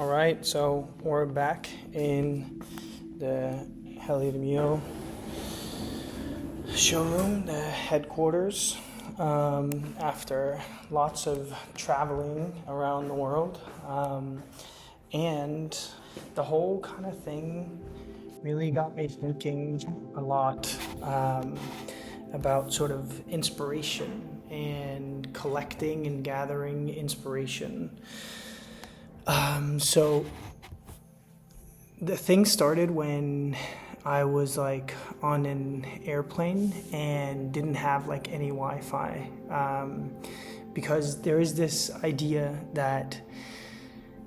All right, so we're back in the Heliot Emil showroom, the headquarters, after lots of traveling around the world. And the whole kind of thing really got me thinking a lot about sort of inspiration and collecting and gathering inspiration. So the thing started when I was like on an airplane and didn't have like any Wi-Fi, because there is this idea that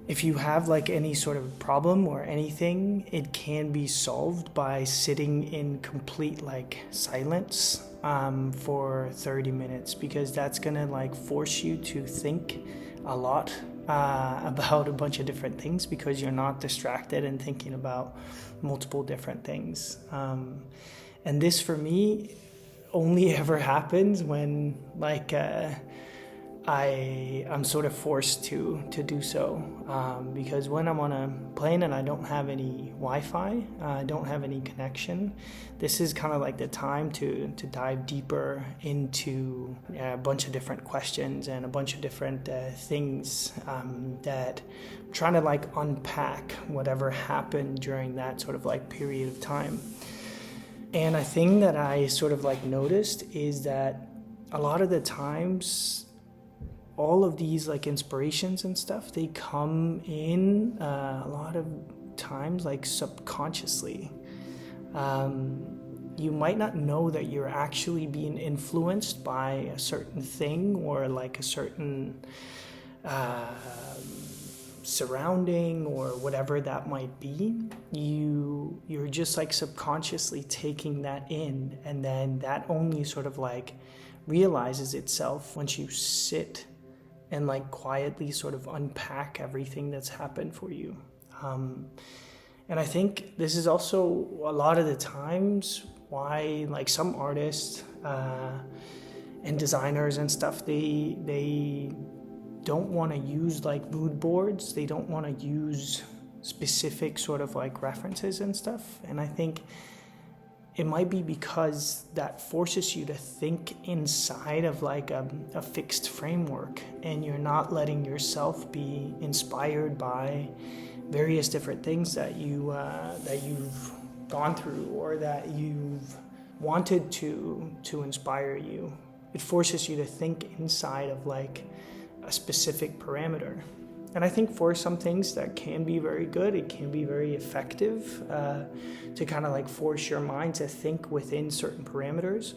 if you have like any sort of problem or anything, it can be solved by sitting in complete like silence for 30 minutes, because that's gonna like force you to think a lot about a bunch of different things, because you're not distracted and thinking about multiple different things. And this for me only ever happens when like I'm sort of forced to do so, because when I'm on a plane and I don't have any Wi-Fi, I don't have any connection, this is kind of like the time to dive deeper into a bunch of different questions and a bunch of different things that I'm trying to like unpack whatever happened during that sort of like period of time. And a thing that I sort of like noticed is that a lot of the times all of these like inspirations and stuff, they come in a lot of times like subconsciously. You might not know that you're actually being influenced by a certain thing or like a certain surrounding or whatever that might be. You're just like subconsciously taking that in, and then that only sort of like realizes itself once you sit and like quietly sort of unpack everything that's happened for you. And I think this is also a lot of the times why like some artists and designers and stuff, they don't want to use like mood boards. They don't want to use specific sort of like references and stuff. And I think it might be because that forces you to think inside of like a fixed framework, and you're not letting yourself be inspired by various different things that you've gone through or that you've wanted to inspire you. It forces you to think inside of like a specific parameter. And I think for some things that can be very good, it can be very effective to kind of like force your mind to think within certain parameters.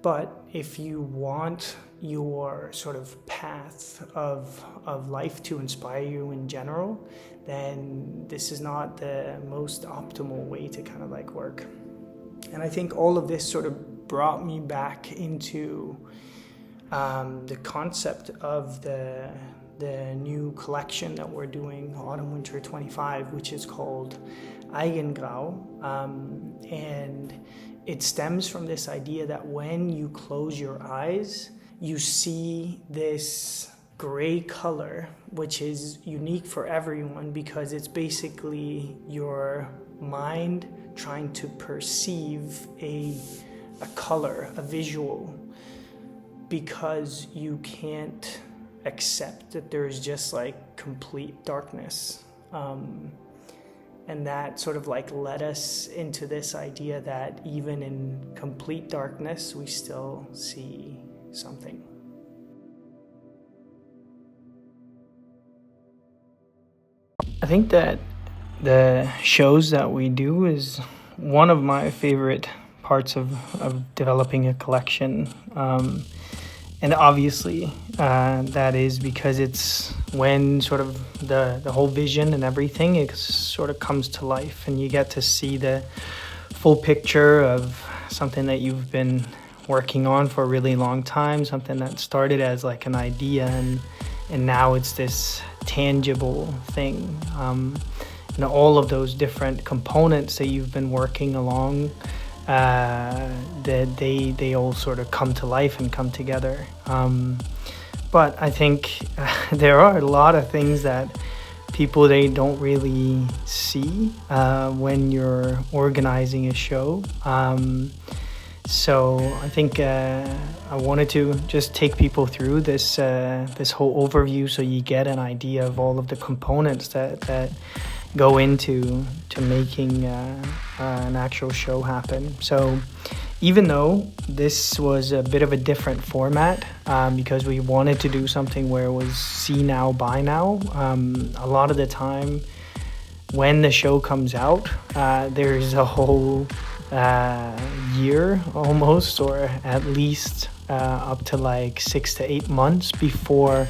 But if you want your sort of path of life to inspire you in general, then this is not the most optimal way to kind of like work. And I think all of this sort of brought me back into the concept of the new collection that we're doing, Autumn Winter 25, which is called EIGENGRAU. And it stems from this idea that when you close your eyes, you see this gray color, which is unique for everyone because it's basically your mind trying to perceive a color, a visual, because you can't accept that there's just like complete darkness. And that sort of like led us into this idea that even in complete darkness, we still see something. I think that the shows that we do is one of my favorite parts of developing a collection. And obviously, that is because it's when sort of the whole vision and everything, it sort of comes to life, and you get to see the full picture of something that you've been working on for a really long time, something that started as like an idea, and now it's this tangible thing. And all of those different components that you've been working along, that they all sort of come to life and come together. But I think there are a lot of things that people they don't really see when you're organizing a show. So I think I wanted to just take people through this whole overview so you get an idea of all of the components that go into making an actual show happen. So even though this was a bit of a different format, because we wanted to do something where it was see now, buy now, a lot of the time when the show comes out, there's a whole year almost, or at least up to like 6 to 8 months before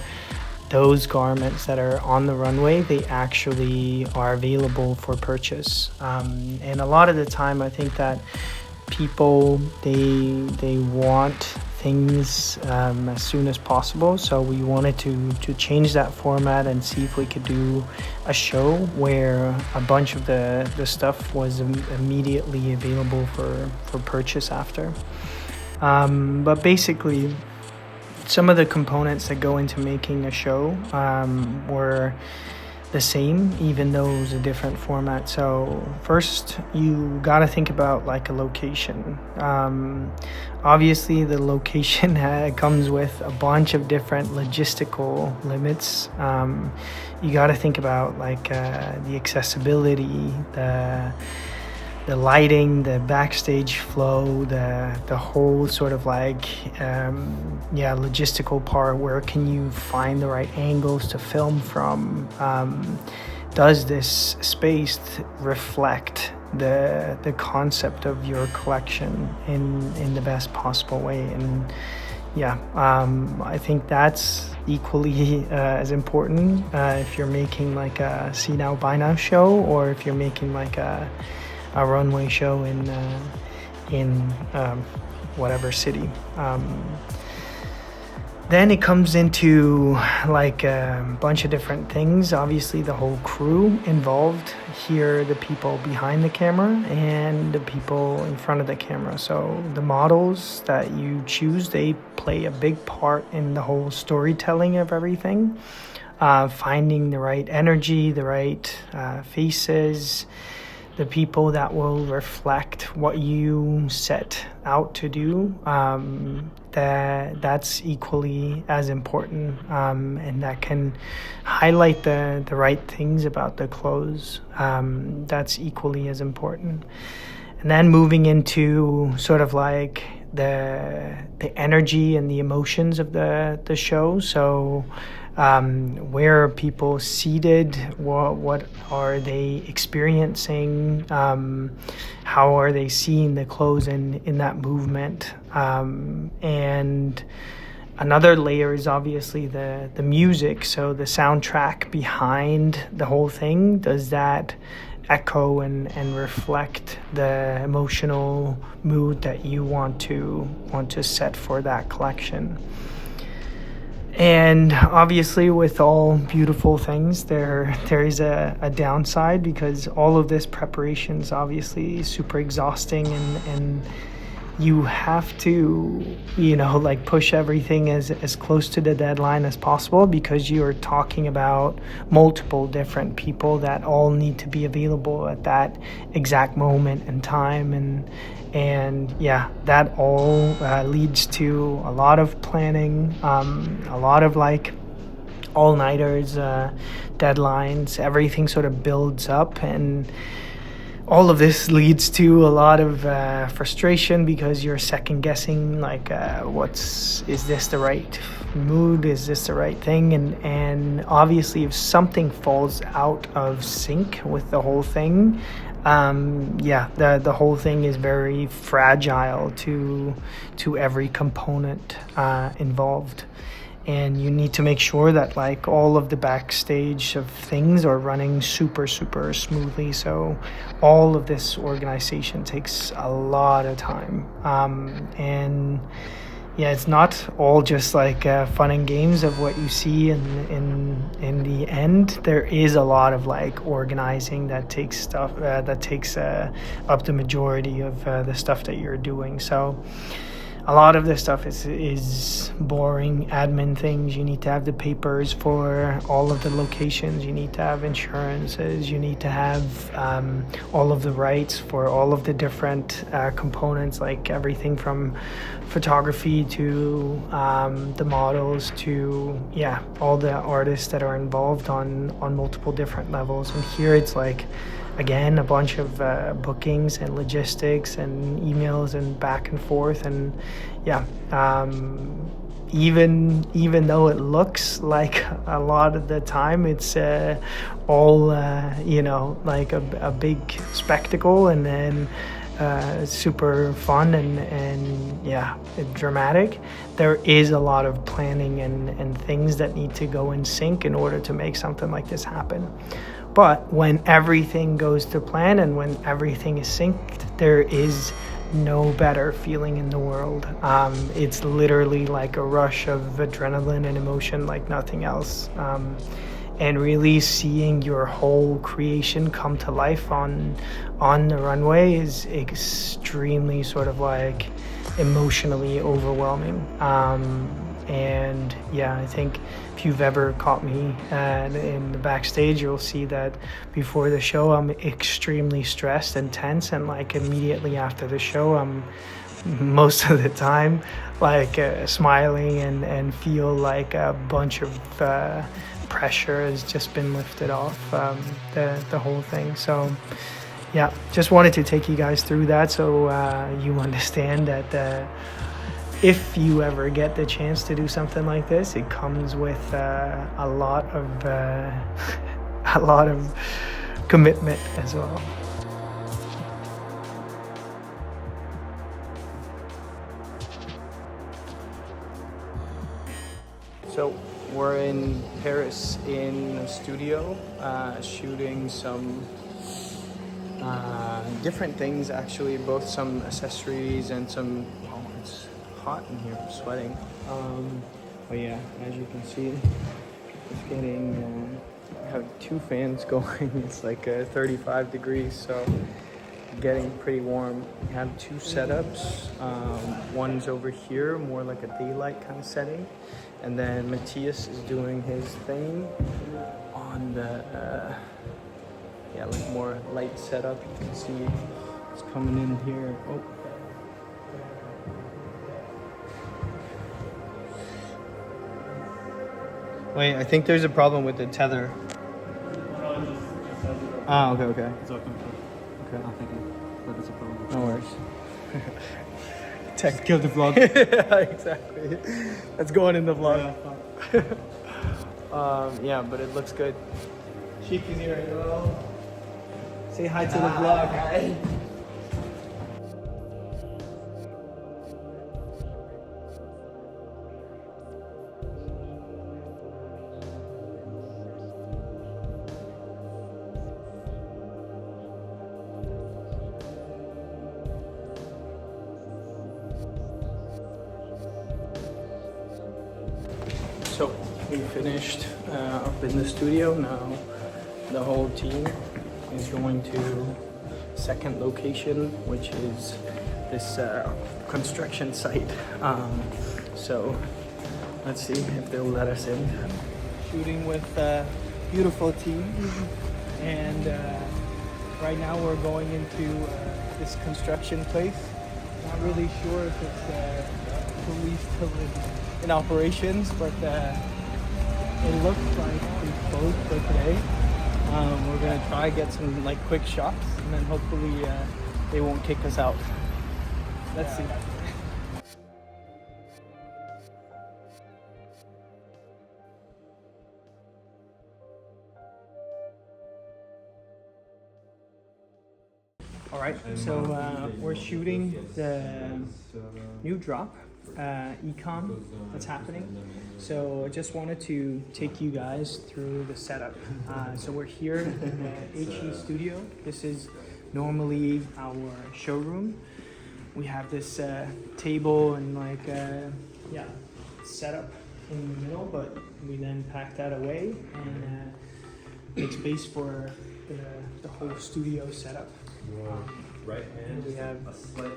those garments that are on the runway, they actually are available for purchase. And a lot of the time I think that people, they want things as soon as possible. So we wanted to change that format and see if we could do a show where a bunch of the stuff was immediately available for purchase after. But basically, some of the components that go into making a show were the same, even though it was a different format. So first, you got to think about like a location. Obviously, the location comes with a bunch of different logistical limits. You got to think about like the accessibility, the lighting, the backstage flow, the whole sort of like logistical part. Where can you find the right angles to film from? Does this space reflect the concept of your collection in the best possible way? And I think that's equally as important if you're making like a see now buy now show, or if you're making like a runway show in whatever city. Then it comes into like a bunch of different things. Obviously, the whole crew involved here, the people behind the camera and the people in front of the camera. So the models that you choose, they play a big part in the whole storytelling of everything. Finding the right energy, the right faces, the people that will reflect what you set out to do, that's equally as important, and that can highlight the right things about the clothes. That's equally as important. And then moving into sort of like the energy and the emotions of the show. So where are people seated? What are they experiencing? How are they seeing the clothes in that movement? And another layer is obviously the music. So the soundtrack behind the whole thing, does that echo and reflect the emotional mood that you want to set for that collection? And obviously, with all beautiful things, there is a downside, because all of this preparation is obviously super exhausting, and you have to, like push everything as close to the deadline as possible, because you're talking about multiple different people that all need to be available at that exact moment in time. And that all leads to a lot of planning, a lot of like all-nighters, deadlines. Everything sort of builds up, and all of this leads to a lot of frustration, because you're second guessing like is this the right mood, is this the right thing? And obviously, if something falls out of sync with the whole thing, the whole thing is very fragile to every component involved. And you need to make sure that like all of the backstage of things are running super, super smoothly. So all of this organization takes a lot of time. And it's not all just like fun and games of what you see in the end. There is a lot of like organizing that takes stuff that takes up the majority of the stuff that you're doing. So a lot of this stuff is boring admin things. You need to have the papers for all of the locations. You need to have insurances. You need to have all of the rights for all of the different components, like everything from photography to the models to all the artists that are involved on multiple different levels. And here it's like, again, a bunch of bookings and logistics and emails and back and forth. And even though it looks like a lot of the time it's all like a big spectacle, and then super fun and dramatic, there is a lot of planning and things that need to go in sync in order to make something like this happen. But when everything goes to plan and when everything is synced, there is no better feeling in the world. It's literally like a rush of adrenaline and emotion like nothing else. And really seeing your whole creation come to life on the runway is extremely sort of like emotionally overwhelming. And I think if you've ever caught me in the backstage, you'll see that before the show I'm extremely stressed and tense, and like immediately after the show I'm most of the time like smiling and feel like a bunch of pressure has just been lifted off the whole thing. So just wanted to take you guys through that so you understand that if you ever get the chance to do something like this, it comes with a lot of commitment as well. So we're in Paris in a studio shooting some different things, actually, both some accessories and some, it's hot in here, I'm sweating. But as you can see, it's getting, I have 2 fans going. It's like 35 degrees, so getting pretty warm. We have 2 setups. One's over here, more like a daylight kind of setting. And then Matthias is doing his thing on the, like more light setup. You can see it's coming in here. Oh. Wait, I think there's a problem with the tether. Ah, okay. It's all coming through. Okay, I'm thinking that it's a problem. No worries. Tech killed the vlog. Yeah, exactly. That's going in the vlog. But it looks good. Sheik is here as well. Say hi to the vlog. Hi. So we finished up in the studio. Now the whole team is going to second location, which is this construction site. So let's see if they'll let us in. Shooting with a beautiful team, and right now we're going into this construction place. Not really sure if it's police still in operations, but it looks like it's closed for today. We're gonna try get some like quick shots, and then hopefully they won't kick us out. Let's see. All right, so we're shooting the new drop, ECOM, that's happening. So I just wanted to take you guys through the setup. So we're here in the HE studio. This is normally our showroom. We have this table and like setup in the middle, but we then pack that away and make space for the whole studio setup. right hand. And we have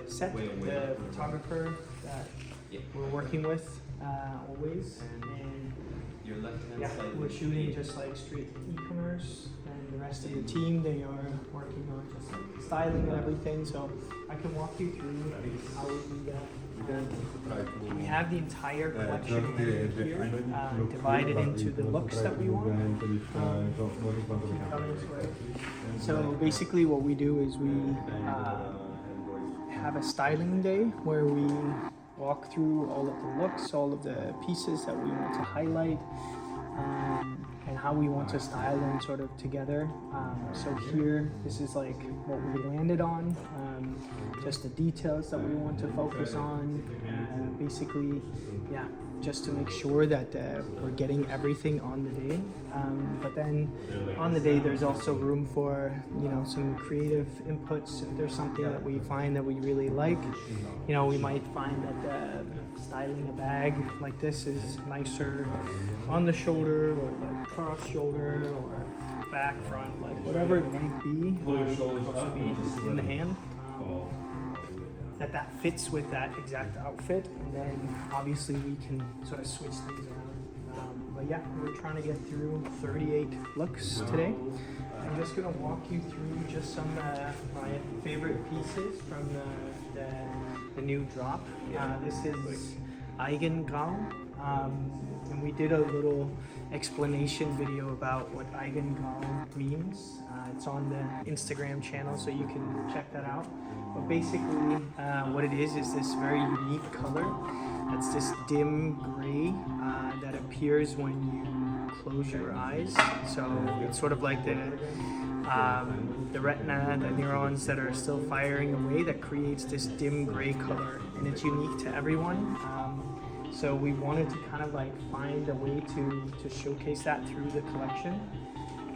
Seth, the photographer that we're working with always. And Your left hand yeah, slightly. we're shooting just like straight e-commerce, and the rest of the team, they are working on just like styling and everything. So I can walk you through how we do that. We have the entire collection here divided into the looks that we want. So basically what we do is we have a styling day where we walk through all of the looks, all of the pieces that we want to highlight, and how we want to style them sort of together. So here, this is like what we landed on, just the details that we want to focus on, basically, yeah, just to make sure that we're getting everything on the day. But then on the day, there's also room for, you know, some creative inputs. If there's something that we find that we really like, you know, we might find that styling a bag like this is nicer on the shoulder, or like cross shoulder, or back, front, like whatever it might be, supposed to be in the hand. That fits with that exact outfit, and then obviously we can sort of switch things around. But yeah, we're trying to get through 38 looks today. I'm just gonna walk you through just some my favorite pieces from the new drop. This is EIGENGRAU, and we did a little explanation video about what EIGENGRAU means. It's on the Instagram channel, so you can check that out. But basically, what it is this very unique color. It's this dim gray that appears when you close your eyes. So it's sort of like the retina, the neurons that are still firing away, that creates this dim gray color, and it's unique to everyone. So we wanted to kind of like find a way to showcase that through the collection.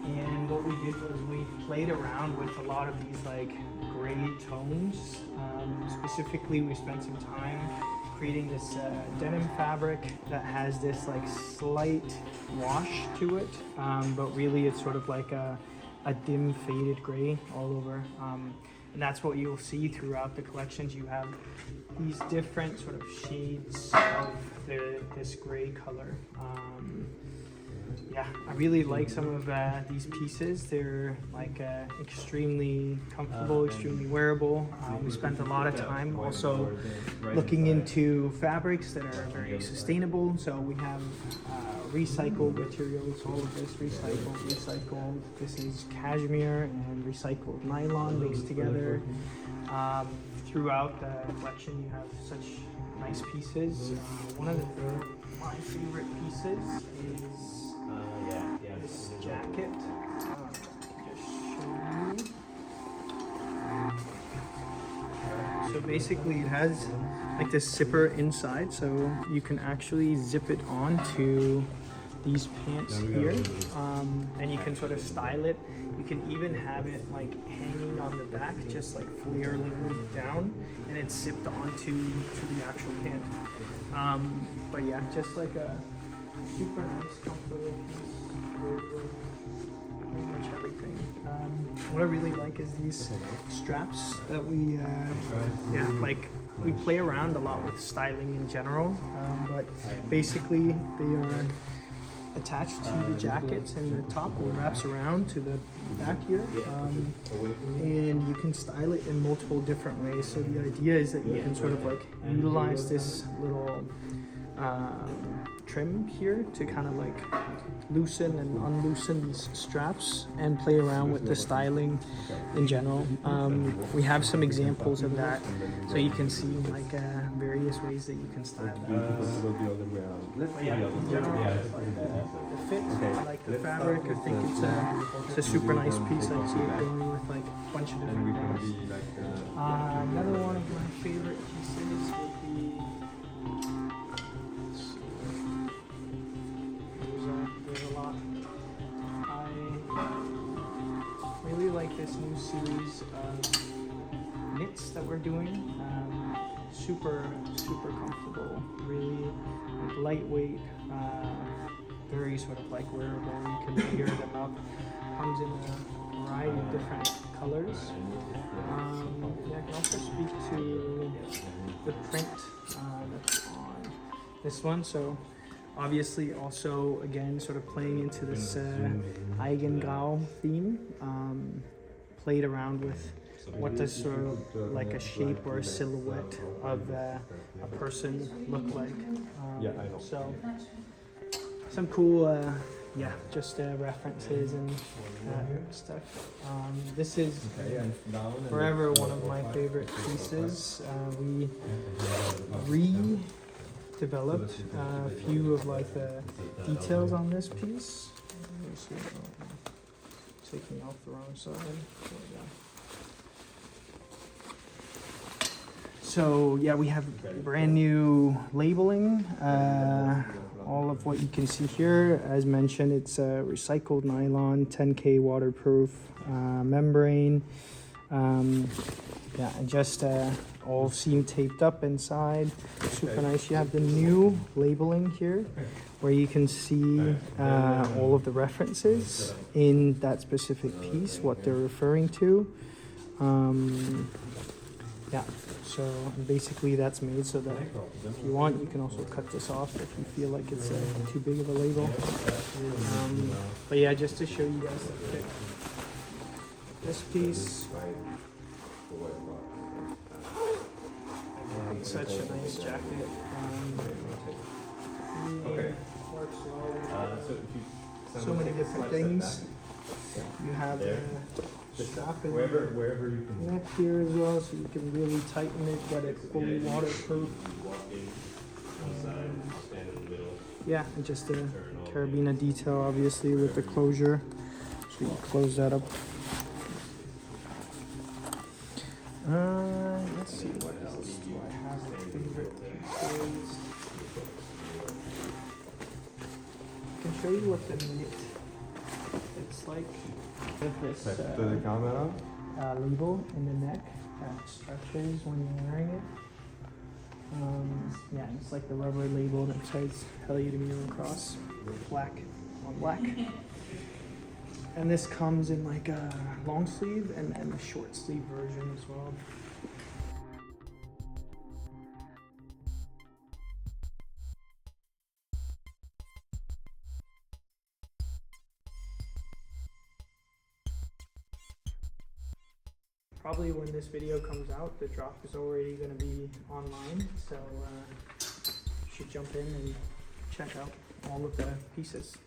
And what we did was we played around with a lot of these like gray tones. Specifically, we spent some time creating this denim fabric that has this like slight wash to it, but really it's sort of like a dim faded gray all over. And that's what you'll see throughout the collections. You have these different sort of shades of this gray color. Yeah, I really like some of these pieces. They're like extremely comfortable, extremely wearable. We spent a lot of time also looking into fabrics that are very sustainable. So we have recycled materials, all of this recycled. This is cashmere and recycled nylon mixed together. Throughout the collection, you have such nice pieces. One of my favorite pieces is this jacket. Just show you. So basically it has like this zipper inside, so you can actually zip it onto these pants here, and you can sort of style it. You can even have it like hanging on the back, just like flaring down, and it's zipped onto the actual pant. But yeah, just like a super nice, comfortable piece. Pretty much everything. What I really like is these straps that we, like we play around a lot with styling in general, but basically they are attached to the jackets, and the top wraps around to the back here, and you can style it in multiple different ways. So the idea is that you can sort of like utilize this little trim here to kind of like loosen and unloosen these straps and play around with the styling in general. We have some examples of that, so you can see like various ways that you can style that. But yeah, in general, the fit, I like the fabric. I think it's a super nice piece. I see it going with like a bunch of different things. Another one of my favorite pieces would be, there's a lot. I really like this new series of knits that we're doing. Super comfortable, really like lightweight, very sort of like wearable. You can layer them up. Comes in a variety of different colors. Yeah, I can also speak to the print that's on this one. So obviously also, again, sort of playing into this EIGENGRAU theme, played around with what does sort of like a shape or a silhouette of a person look like. So some cool, yeah, just references and stuff. This is forever one of my favorite pieces. We redeveloped a few of like the details on this piece. Let me see. Taking off the wrong side. There we go. So yeah, we have brand new labeling. All of what you can see here, as mentioned, it's a recycled nylon, 10K waterproof membrane. Yeah, and just all seam taped up inside. Super nice. You have the new labeling here, where you can see all of the references in that specific piece, what they're referring to. Yeah, so basically that's made so that if you want, you can also cut this off if you feel like it's too big of a label. But yeah, just to show you guys the fit. This piece, it's such a nice jacket. Works well. So many different things. You have the strap in wherever you can. neck here as well, so you can really tighten it, get it fully waterproof. Yeah, and just a carabiner detail, obviously, with the closure. So you close that up. Let's see, what else do I have? Favorite pieces. I can show you what the knit it's like with this label in the neck that stretches when you're wearing it. Yeah, it's like the rubber label that says Heliot Emil across, black on black. And this comes in like a long sleeve and then a short sleeve version as well. Probably when this video comes out, the drop is already going to be online, so you should jump in and check out all of the pieces.